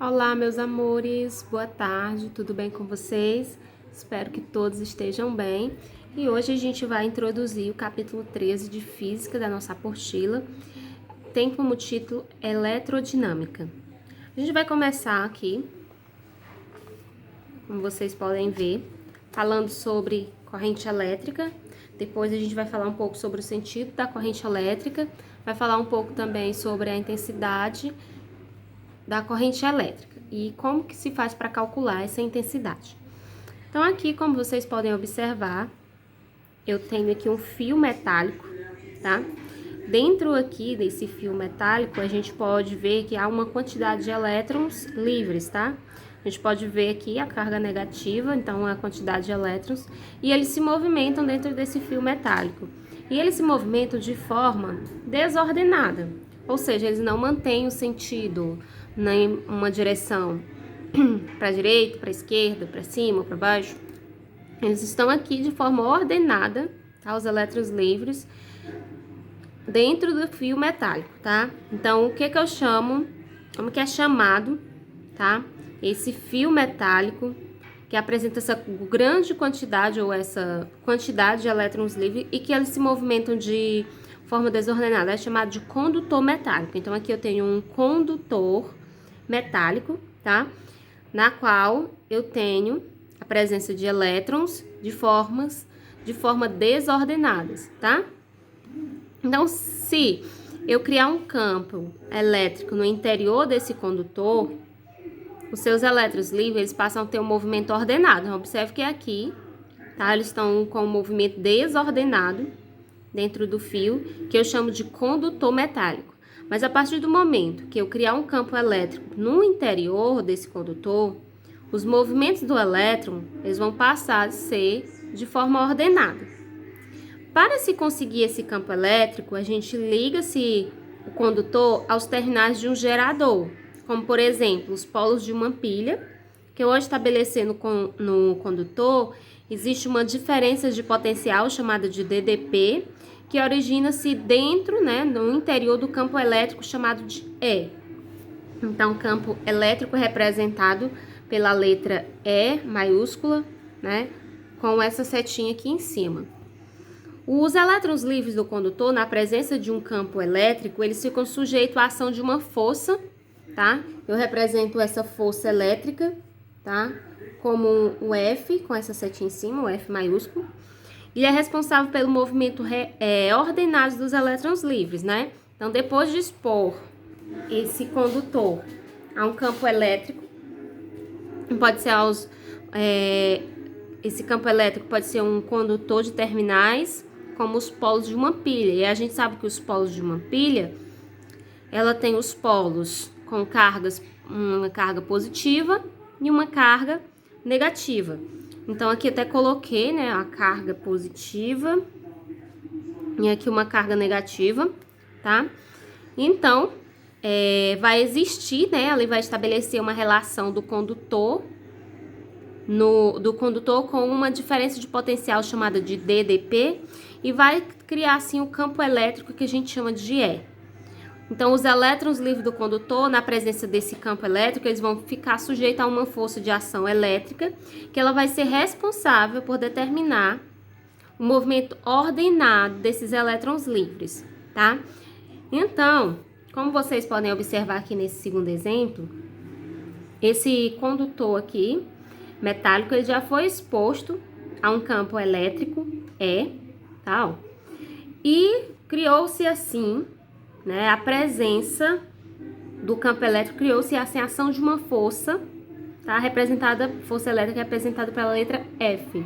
Olá, meus amores, boa tarde, tudo bem com vocês? Espero que todos estejam bem. E hoje a gente vai introduzir o capítulo 13 de Física da nossa apostila. Tem como título Eletrodinâmica. A gente vai começar aqui, como vocês podem ver, falando sobre corrente elétrica. Depois a gente vai falar um pouco sobre o sentido da corrente elétrica, vai falar um pouco também sobre a intensidade da corrente elétrica e como que se faz para calcular essa intensidade. Então aqui, como vocês podem observar, eu tenho aqui um fio metálico, tá? Dentro aqui desse fio metálico, a gente pode ver que há uma quantidade de elétrons livres, tá? A gente pode ver aqui a carga negativa, então a quantidade de elétrons, e eles se movimentam dentro desse fio metálico. E eles se movimentam de forma desordenada, ou seja, eles não mantêm o sentido em uma direção para a direita, para a esquerda, para cima, para baixo. Eles estão aqui de forma ordenada, tá? Os elétrons livres dentro do fio metálico, tá? Então, o que eu chamo, como que é chamado, tá? Esse fio metálico que apresenta essa grande quantidade ou essa quantidade de elétrons livres e que eles se movimentam de forma desordenada, é chamado de condutor metálico. Então, aqui eu tenho um condutor metálico, tá? Na qual eu tenho a presença de elétrons de forma desordenadas, tá? Então, se eu criar um campo elétrico no interior desse condutor, os seus elétrons livres, eles passam a ter um movimento ordenado. Então, observe que aqui, tá? Eles estão com um movimento desordenado dentro do fio, que eu chamo de condutor metálico. Mas a partir do momento que eu criar um campo elétrico no interior desse condutor, os movimentos do elétron, eles vão passar a ser de forma ordenada. Para se conseguir esse campo elétrico, a gente liga-se o condutor aos terminais de um gerador, como por exemplo, os polos de uma pilha, que eu vou estabelecer no condutor, existe uma diferença de potencial chamada de DDP, que origina-se dentro, né, no interior do campo elétrico chamado de E. Então, campo elétrico representado pela letra E maiúscula, né, com essa setinha aqui em cima. Os elétrons livres do condutor, na presença de um campo elétrico, eles ficam sujeitos à ação de uma força, tá? Eu represento essa força elétrica, tá? Como o F, com essa setinha em cima, o F maiúsculo. Ele é responsável pelo movimento ordenado dos elétrons livres, né? Então, depois de expor esse condutor a um campo elétrico, pode ser esse campo elétrico pode ser um condutor de terminais, como os polos de uma pilha. E a gente sabe que os polos de uma pilha, ela tem os polos com cargas, uma carga positiva e uma carga negativa. Então, aqui até coloquei, né, a carga positiva e aqui uma carga negativa, tá? Então, vai existir, né, ele vai estabelecer uma relação do condutor, com uma diferença de potencial chamada de DDP e vai criar, assim, o campo elétrico que a gente chama de E. Então, os elétrons livres do condutor, na presença desse campo elétrico, eles vão ficar sujeitos a uma força de ação elétrica, que ela vai ser responsável por determinar o movimento ordenado desses elétrons livres, tá? Então, como vocês podem observar aqui nesse segundo exemplo, esse condutor aqui, metálico, ele já foi exposto a um campo elétrico, tá? E criou-se assim, né, a presença do campo elétrico, criou-se assim a ação de uma força, tá? Força elétrica representada pela letra F.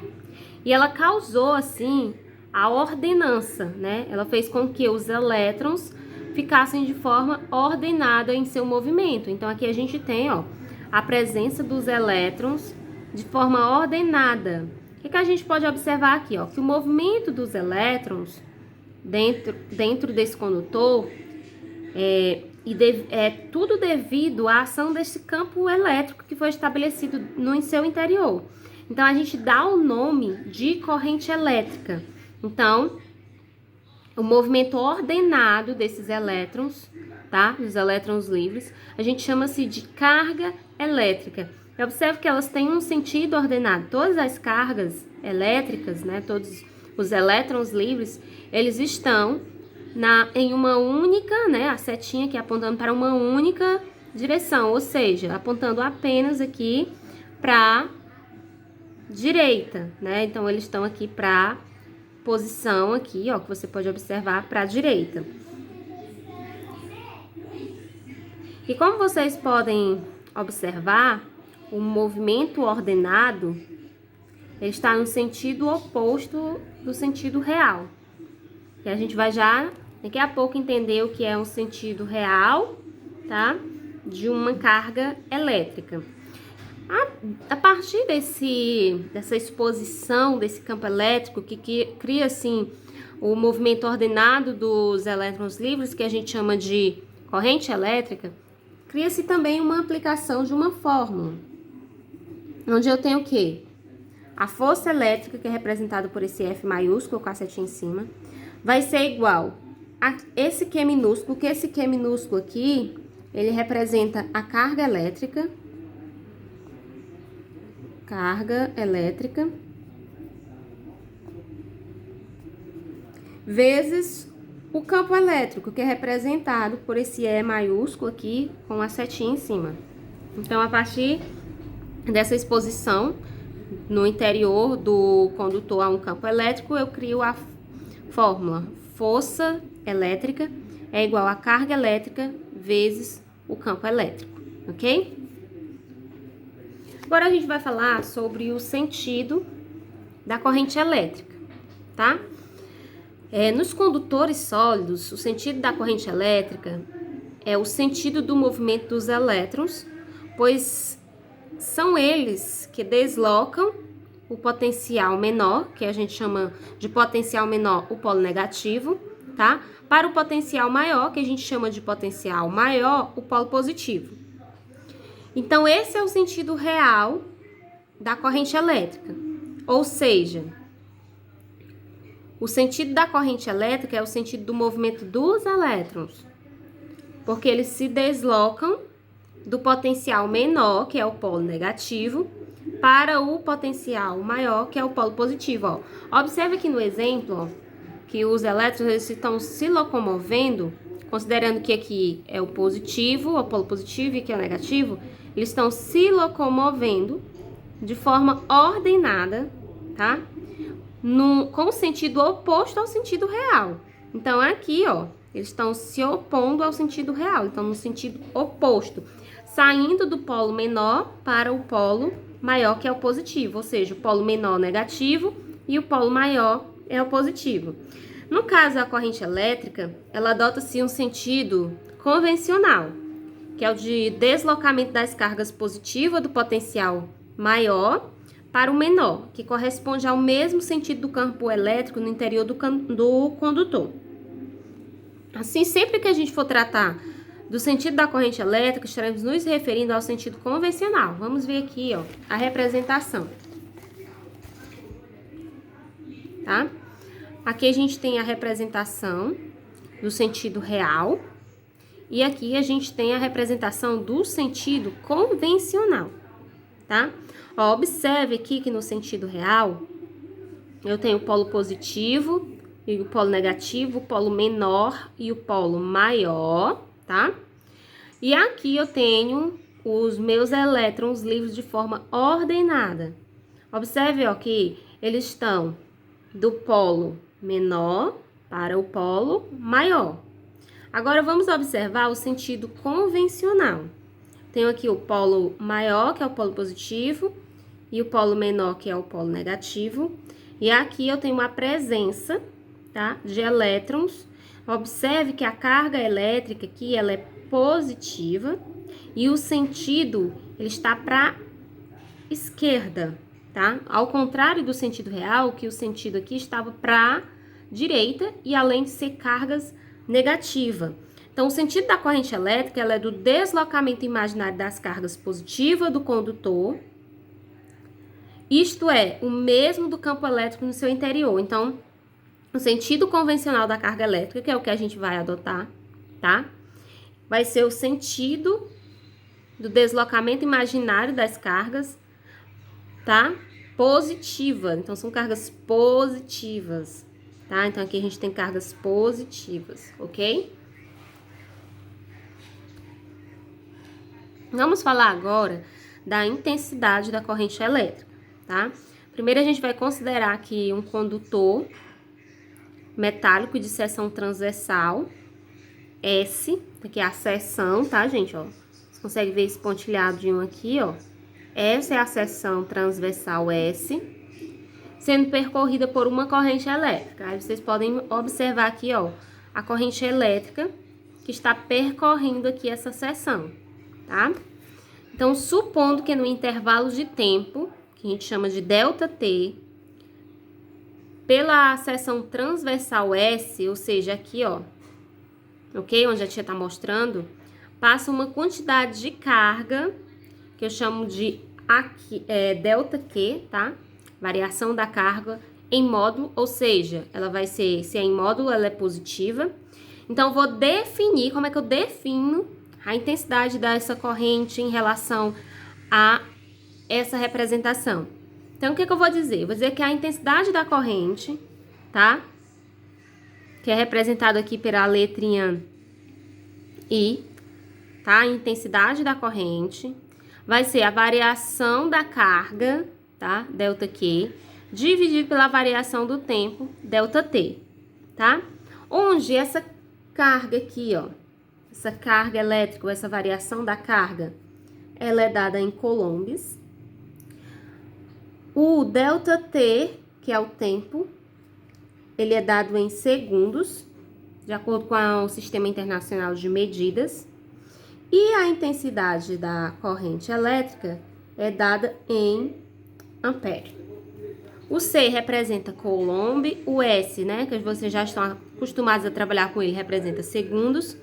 E ela causou, assim, a ordenança, né? Ela fez com que os elétrons ficassem de forma ordenada em seu movimento. Então, aqui a gente tem, ó, a presença dos elétrons de forma ordenada. O que a gente pode observar aqui, ó? Que o movimento dos elétrons dentro desse condutor é tudo devido à ação desse campo elétrico que foi estabelecido no seu interior. Então, a gente dá o nome de corrente elétrica. Então, o movimento ordenado desses elétrons, tá? Dos elétrons livres, a gente chama-se de carga elétrica. E observe que elas têm um sentido ordenado. Todas as cargas elétricas, né, todos os elétrons livres, eles estão em uma única, né, a setinha aqui apontando para uma única direção, ou seja, apontando apenas aqui para direita, né? Então eles estão aqui para posição aqui, ó, que você pode observar para a direita. E como vocês podem observar, o movimento ordenado ele está no sentido oposto do sentido real. E a gente vai já daqui a pouco entender o que é um sentido real, tá? De uma carga elétrica. A partir dessa exposição desse campo elétrico que cria assim o movimento ordenado dos elétrons livres, que a gente chama de corrente elétrica, cria-se também uma aplicação de uma fórmula, onde eu tenho o quê? A força elétrica, que é representada por esse F maiúsculo, com a setinha em cima, vai ser igual a esse Q minúsculo, que esse Q minúsculo aqui, ele representa a carga elétrica, vezes o campo elétrico, que é representado por esse E maiúsculo aqui, com a setinha em cima. Então, a partir dessa exposição no interior do condutor a um campo elétrico, eu crio a fórmula força elétrica é igual a carga elétrica vezes o campo elétrico, ok? Agora a gente vai falar sobre o sentido da corrente elétrica, tá? Nos condutores sólidos, o sentido da corrente elétrica é o sentido do movimento dos elétrons, pois são eles que deslocam o potencial menor, que a gente chama de potencial menor o polo negativo, tá? Para o potencial maior, que a gente chama de potencial maior, o polo positivo. Então, esse é o sentido real da corrente elétrica. Ou seja, o sentido da corrente elétrica é o sentido do movimento dos elétrons, porque eles se deslocam do potencial menor, que é o polo negativo, para o potencial maior, que é o polo positivo. Ó. Observe aqui no exemplo, ó, que os elétrons eles estão se locomovendo, considerando que aqui é o positivo, o polo positivo, e aqui é o negativo, eles estão se locomovendo de forma ordenada, tá? Com o sentido oposto ao sentido real. Então, aqui, ó, eles estão se opondo ao sentido real, então no sentido oposto, saindo do polo menor para o polo maior, que é o positivo, ou seja, o polo menor negativo e o polo maior é o positivo. No caso da corrente elétrica, ela adota-se um sentido convencional, que é o de deslocamento das cargas positivas do potencial maior para o menor, que corresponde ao mesmo sentido do campo elétrico no interior do condutor. Assim, sempre que a gente for tratar do sentido da corrente elétrica, estaremos nos referindo ao sentido convencional. Vamos ver aqui, ó, a representação. Tá? Aqui a gente tem a representação do sentido real e aqui a gente tem a representação do sentido convencional, tá? Ó, observe aqui que no sentido real eu tenho o polo positivo e o polo negativo, o polo menor e o polo maior, tá? E aqui eu tenho os meus elétrons livres de forma ordenada. Observe, ó, que eles estão do polo menor para o polo maior. Agora vamos observar o sentido convencional. Tenho aqui o polo maior, que é o polo positivo, e o polo menor, que é o polo negativo. E aqui eu tenho uma presença, tá, de elétrons. Observe que a carga elétrica aqui, ela é positiva e o sentido, ele está para esquerda, tá? Ao contrário do sentido real, que o sentido aqui estava para direita e além de ser cargas negativa. Então, o sentido da corrente elétrica, ela é do deslocamento imaginário das cargas positivas do condutor, isto é, o mesmo do campo elétrico no seu interior. Então, o sentido convencional da carga elétrica, que é o que a gente vai adotar, tá? vai ser o sentido do deslocamento imaginário das cargas, tá? Positiva. Então, são cargas positivas, tá? Então, aqui a gente tem cargas positivas, ok? Vamos falar agora da intensidade da corrente elétrica, tá? Primeiro, a gente vai considerar aqui um condutor metálico de seção transversal, S, aqui é a seção, tá, gente, ó? Você consegue ver esse pontilhadinho aqui, ó. Essa é a seção transversal S, sendo percorrida por uma corrente elétrica. Aí vocês podem observar aqui, ó, a corrente elétrica que está percorrendo aqui essa seção, tá? Então, supondo que no intervalo de tempo, que a gente chama de ΔT, pela seção transversal S, ou seja, aqui, ó, ok? Onde a tia tá mostrando, passa uma quantidade de carga, que eu chamo de aqui, ΔQ, tá? Variação da carga em módulo, ou seja, ela vai ser, se é em módulo, ela é positiva. Então, eu vou definir, como é que eu defino a intensidade dessa corrente em relação a essa representação. Então, o que eu vou dizer? Eu vou dizer que a intensidade da corrente, tá? Que é representado aqui pela letrinha I, tá? A intensidade da corrente vai ser a variação da carga, tá? ΔQ, dividido pela variação do tempo, ΔT, tá? Onde essa carga aqui, ó, essa carga elétrica, ou essa variação da carga, ela é dada em coulombs. O ΔT, que é o tempo, ele é dado em segundos, de acordo com o Sistema Internacional de Medidas. E a intensidade da corrente elétrica é dada em ampere. O C representa coulomb, o S, né, que vocês já estão acostumados a trabalhar com ele, representa segundos.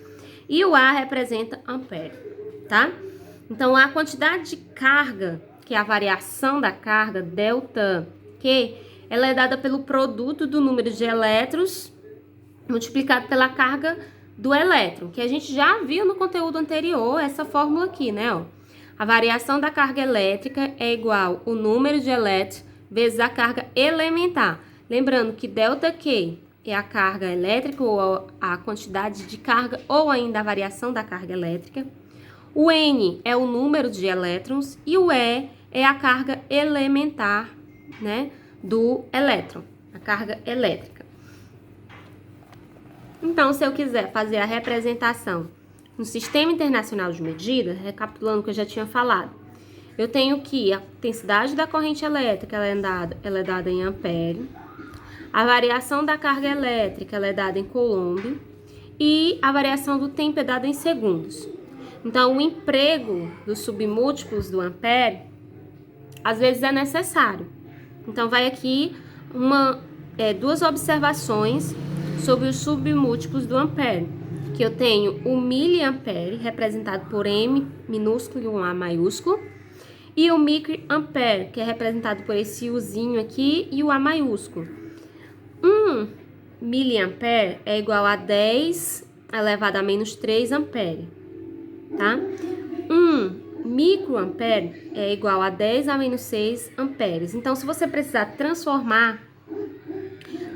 E o A representa ampere, tá? Então, a quantidade de carga, que é a variação da carga, ΔQ, ela é dada pelo produto do número de elétrons multiplicado pela carga do elétron, que a gente já viu no conteúdo anterior, essa fórmula aqui, né, ó. A variação da carga elétrica é igual ao número de elétrons vezes a carga elementar. Lembrando que ΔQ é a carga elétrica ou a quantidade de carga ou ainda a variação da carga elétrica. O N é o número de elétrons e o E é a carga elementar, né, do elétron, a carga elétrica. Então, se eu quiser fazer a representação no Sistema Internacional de Medidas, recapitulando o que eu já tinha falado, eu tenho que a intensidade da corrente elétrica ela é dada em ampere, a variação da carga elétrica ela é dada em coulomb e a variação do tempo é dada em segundos. Então, o emprego dos submúltiplos do ampere, às vezes é necessário. Então, vai aqui duas observações sobre os submúltiplos do ampere, que eu tenho o miliampere, representado por M minúsculo e um A maiúsculo, e o microampere, que é representado por esse Uzinho aqui e o A maiúsculo. 1 miliampere é igual a 10 elevado a menos 3 ampere, tá? 1 microampere é igual a 10 a menos 6 amperes. Então, se você precisar transformar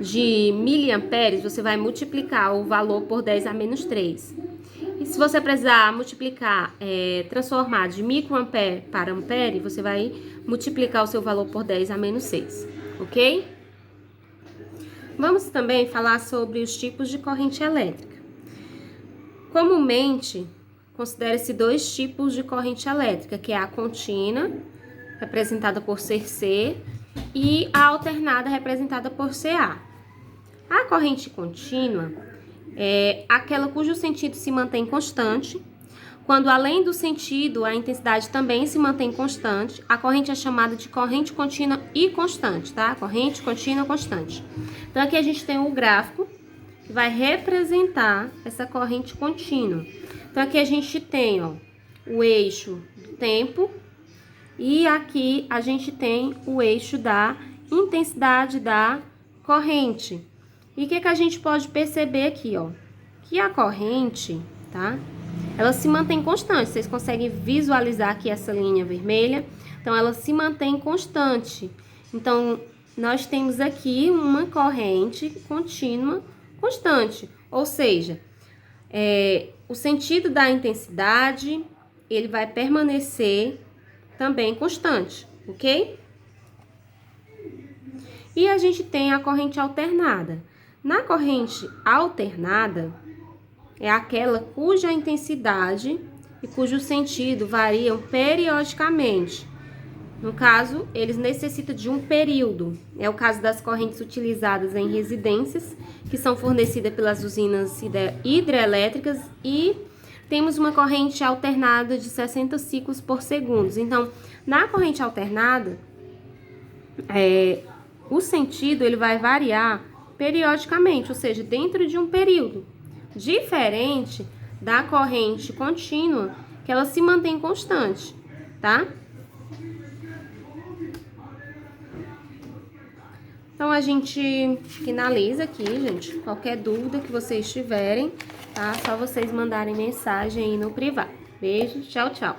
de miliamperes, você vai multiplicar o valor por 10 a menos 3. E se você precisar multiplicar, transformar de microampere para ampere, você vai multiplicar o seu valor por 10 a menos 6, ok? Vamos também falar sobre os tipos de corrente elétrica. Comumente, considera-se dois tipos de corrente elétrica, que é a contínua, representada por CC, e a alternada, representada por CA. A corrente contínua é aquela cujo sentido se mantém constante. Quando, além do sentido, a intensidade também se mantém constante, a corrente é chamada de corrente contínua e constante, tá? Corrente contínua constante. Então, aqui a gente tem um gráfico que vai representar essa corrente contínua. Então, aqui a gente tem, ó, o eixo do tempo e aqui a gente tem o eixo da intensidade da corrente. E o que a gente pode perceber aqui, ó? Que a corrente, tá? ela se mantém constante. Vocês conseguem visualizar aqui essa linha vermelha? Então, ela se mantém constante. Então, nós temos aqui uma corrente contínua constante. Ou seja, o sentido da intensidade, ele vai permanecer também constante, ok? E a gente tem a corrente alternada. Na corrente alternada, é aquela cuja intensidade e cujo sentido variam periodicamente. No caso, eles necessitam de um período. É o caso das correntes utilizadas em residências, que são fornecidas pelas usinas hidrelétricas, e temos uma corrente alternada de 60 ciclos por segundo. Então, na corrente alternada, o sentido ele vai variar periodicamente, ou seja, dentro de um período, diferente da corrente contínua, que ela se mantém constante, tá? Então, a gente finaliza aqui, gente. Qualquer dúvida que vocês tiverem, tá? Só vocês mandarem mensagem aí no privado. Beijo, tchau, tchau.